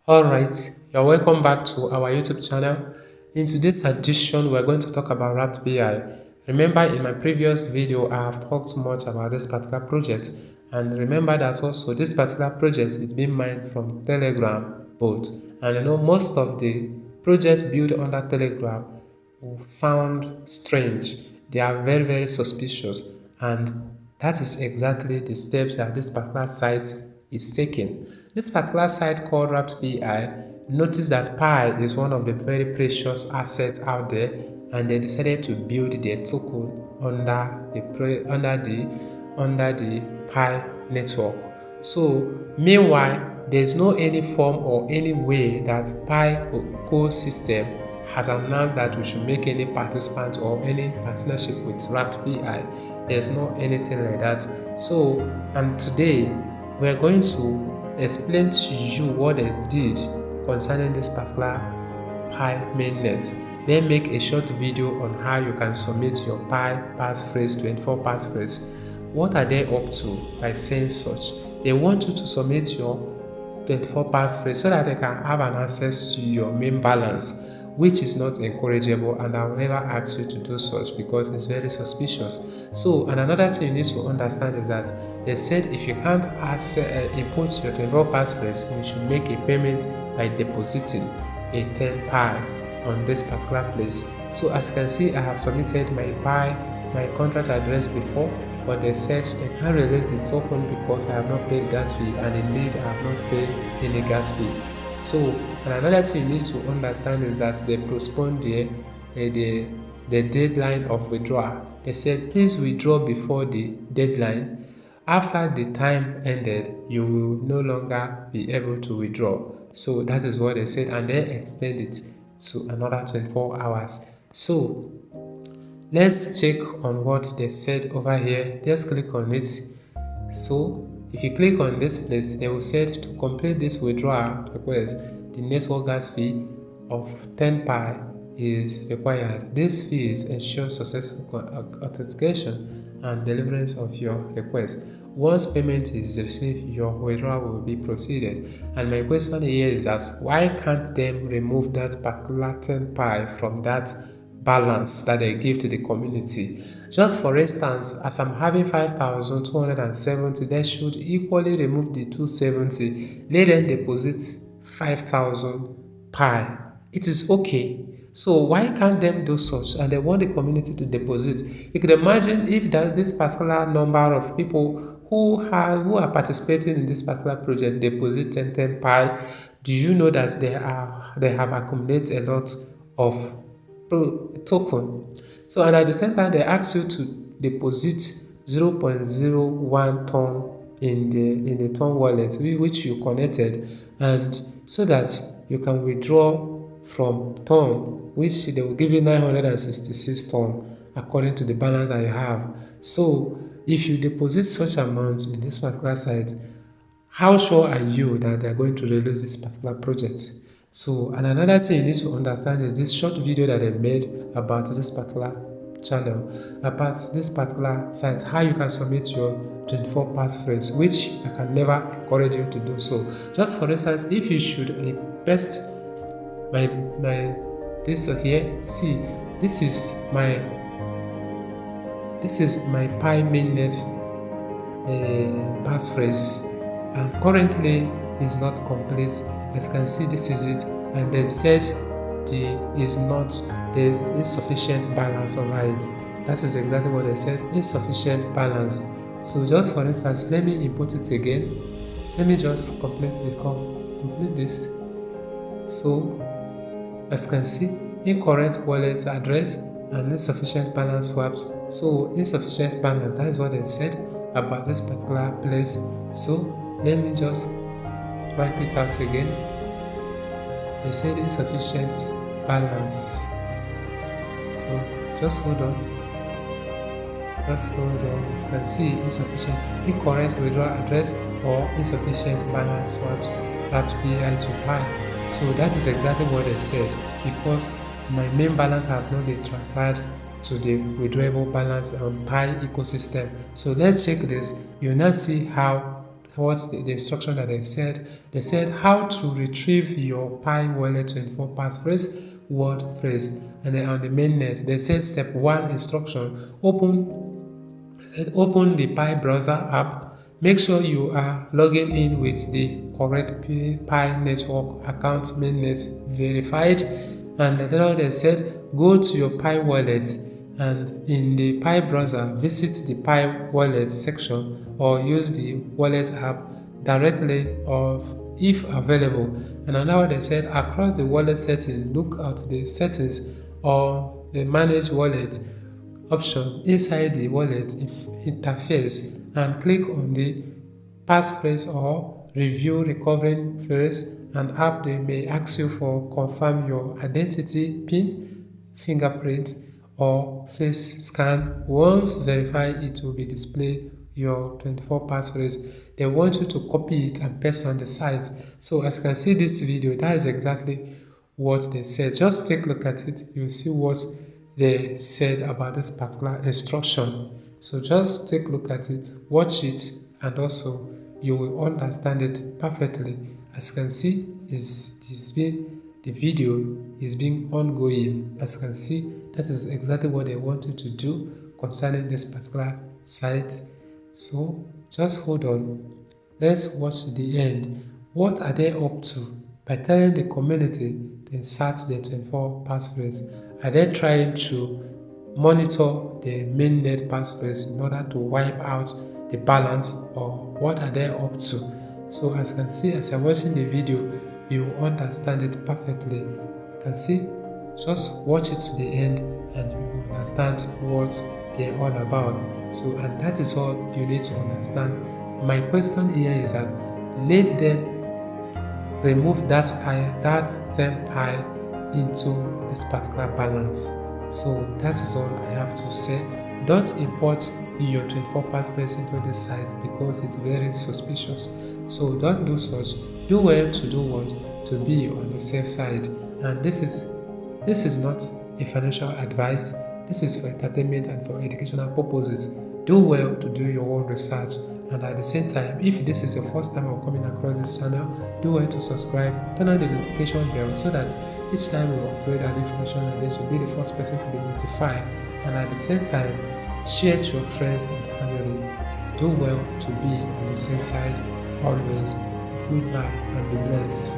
Alright, you're welcome back to our YouTube channel. In today's edition, we're going to talk about Wrapped BI. Remember, in my previous video, I have talked much about this particular project, and remember that also this particular project is being mined from Telegram bot. And most of the projects built under Telegram will sound strange. They are very, very suspicious, and that is exactly the steps that this particular site is taking. This particular site called Wrapped BI, notice that Pi is one of the very precious assets out there, and they decided to build their token under the Pi network. So meanwhile, there is no any form or any way that Pi ecosystem has announced that we should make any participant or any partnership with Wrapped BI. There's no anything like that. So, and today we're going to explain to you what they did concerning this particular Pi mainnet. Then make a short video on how you can submit your Pi passphrase, 24 passphrase. What are they up to by saying such? They want you to submit your 24 passphrase so that they can have an access to your main balance, which is not encourageable, and I will never ask you to do such because it's very suspicious. So, and another thing you need to understand is that they said if you can't input your 24 passphrase, you should make a payment by depositing a 10 Pi on this particular place. So as you can see, I have submitted my contract address before, but they said they can't release the token because I have not paid gas fee, and indeed I have not paid any gas fee. So, and another thing you need to understand is that they postponed the deadline of withdrawal. They said please withdraw before the deadline. After the time ended, you will no longer be able to withdraw. So that is what they said, and then extend it to another 24 hours. So let's check on what they said over here. Just click on it. So if you click on this place, they will say to complete this withdrawal request, the network gas fee of 10 Pi is required. This fee ensures successful authentication and deliverance of your request. Once payment is received, your withdrawal will be proceeded. And my question here is that why can't they remove that particular 10 Pi from that balance that they give to the community? Just for instance, as I'm having 5,270, they should equally remove the 270. Let them deposit 5,000 Pi. It is okay. So why can't them do such? And they want the community to deposit. You could imagine if this particular number of people who are participating in this particular project deposit 10 Pi. Do you know that they have accumulated a lot of token? So, and at the same time, they ask you to deposit 0.01 ton in the ton wallet which you connected, and so that you can withdraw from ton, which they will give you 966 ton according to the balance that you have. So if you deposit such amounts in this particular site, how sure are you that they are going to release this particular project? So, and another thing you need to understand is this short video that I made about this particular channel, about this particular site, how you can submit your 24 passphrase, which I can never encourage you to do so. Just for instance, if you should paste this here, see, this is my Pi mainnet passphrase, and currently is not complete. As you can see, this is it, and they said there is insufficient balance over it. That is exactly what they said, insufficient balance. So just for instance, let me input it again. Let me just complete this. So as you can see, incorrect wallet address and insufficient balance swaps. So insufficient balance, that is what they said about this particular place. So let me just write it out again. They said insufficient balance. So just hold on. As you can see, insufficient, incorrect withdrawal address or insufficient balance swaps Wrapped BI to Pi. So that is exactly what they said, because my main balance have not been transferred to the withdrawable balance on Pi ecosystem. So let's check this. You now see how what's the instruction that they said. They said how to retrieve your Pi wallet 24 passphrase word phrase. And then on the mainnet, they said step 1 instruction, open the Pi browser app. Make sure you are logging in with the correct Pi network account mainnet verified. And then they said go to your Pi wallet, and in the Pi browser visit the Pi wallet section or use the wallet app directly if available. And now they said across the wallet settings, look at the settings or the manage wallet option inside the wallet interface and click on the passphrase or review recovering phrase and app. They may ask you for confirm your identity, PIN, fingerprint or face scan. Once verified, it will be displayed your 24 passphrase. They want you to copy it and paste on the site. So as you can see this video, that is exactly what they said. Just take a look at it, you'll see what they said about this particular instruction. So just take a look at it, watch it, and also you will understand it perfectly. As you can see, the video is being ongoing. As you can see, that is exactly what they wanted to do concerning this particular site. So just hold on, let's watch the end. What are they up to by telling the community to insert the 24 passphrase? Are they trying to monitor the mainnet passphrase in order to wipe out the balance, or what are they up to? So as you can see, as you're watching the video, you will understand it perfectly. You can see, just watch it to the end and you will understand what they're all about. So, and that is all you need to understand. My question here is that let them remove that term Pi into this particular balance. So that is all I have to say. Don't import your 24 passphrase into this site because it's very suspicious. So don't do such. Do well to do what? To be on the safe side. And this is not a financial advice. This is for entertainment and for educational purposes. Do well to do your own research. And at the same time, if this is your first time of coming across this channel, do well to subscribe, turn on the notification bell so that each time we upload an information like this, you'll be the first person to be notified. And at the same time, share to your friends and family. Do well to be on the same side always. Goodbye and be blessed.